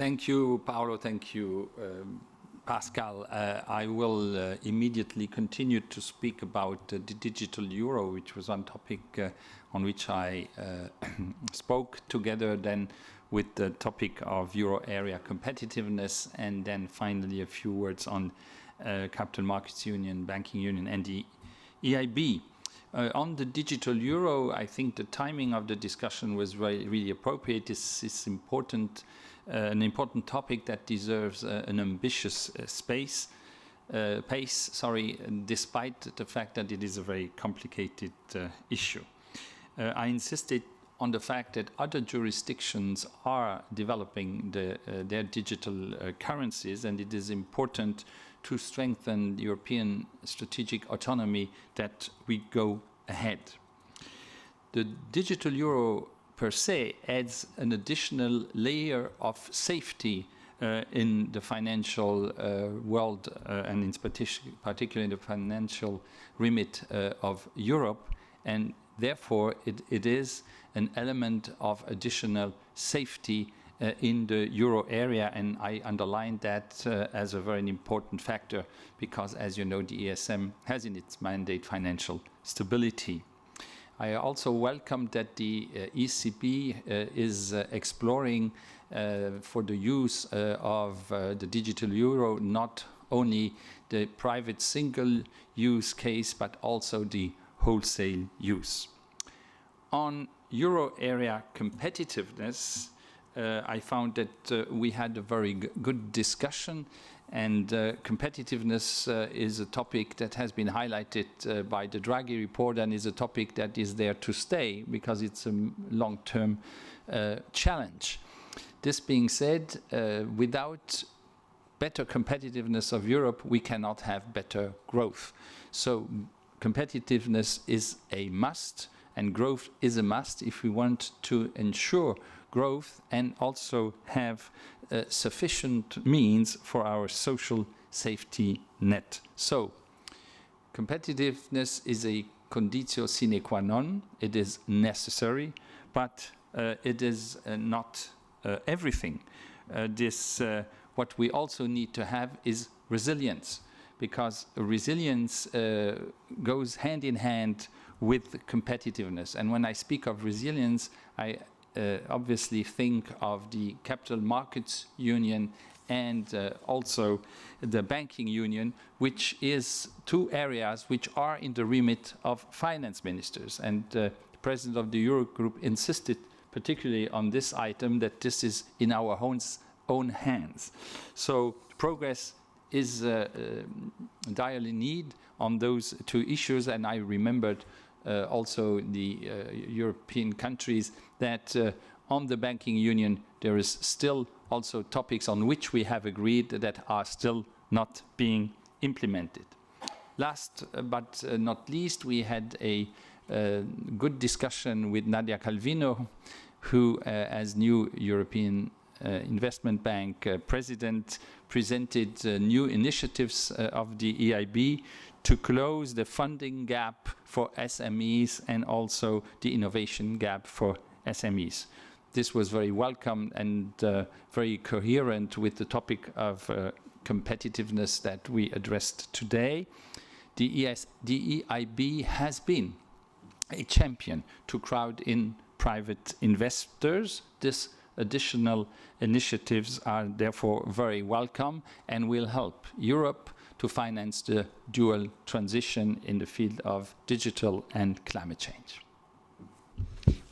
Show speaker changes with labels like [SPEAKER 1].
[SPEAKER 1] Thank you, Paolo. Thank you, Pascal. I will immediately continue to speak about the digital euro, which was one topic on which I spoke together then with the topic of euro area competitiveness, and then finally a few words on capital markets union, banking union, and the EIB. On the digital euro, I think the timing of the discussion was really appropriate. This is important, an important topic that deserves an ambitious pace, despite the fact that it is a very complicated issue. I insisted on the fact that other jurisdictions are developing their digital currencies, and it is important to strengthen European strategic autonomy that we go ahead. The digital euro per se adds an additional layer of safety in the financial world, and in particular in the financial remit of Europe, and therefore it is an element of additional safety in the euro area, and I underlined that as a very important factor because, as you know, the ESM has in its mandate financial stability. I also welcome that the ECB is exploring for the use of the digital euro not only the private single use case but also the wholesale use. On euro area competitiveness, I found that we had a very good discussion, and competitiveness is a topic that has been highlighted by the Draghi report and is a topic that is there to stay because it's a long-term challenge. This being said, without better competitiveness of Europe, we cannot have better growth. So competitiveness is a must, and growth is a must if we want to ensure growth and also have sufficient means for our social safety net. So, competitiveness is a conditio sine qua non. It is necessary, but it is not everything. What we also need to have is resilience, because resilience goes hand in hand with competitiveness. And when I speak of resilience, I obviously think of the capital markets union and also the banking union, which is two areas which are in the remit of finance ministers. And the president of the Eurogroup insisted particularly on this item, that this is in our own hands. So progress is direly need on those two issues, and I remembered also the European countries that on the banking union there is still also topics on which we have agreed that are still not being implemented. Last but not least, we had a good discussion with Nadia Calvino, who as new European Investment Bank president presented new initiatives of the EIB to close the funding gap for SMEs and also the innovation gap for SMEs. This was very welcome and very coherent with the topic of competitiveness that we addressed today. The EIB has been a champion to crowd in private investors. This additional initiatives are therefore very welcome and will help Europe to finance the dual transition in the field of digital and climate change.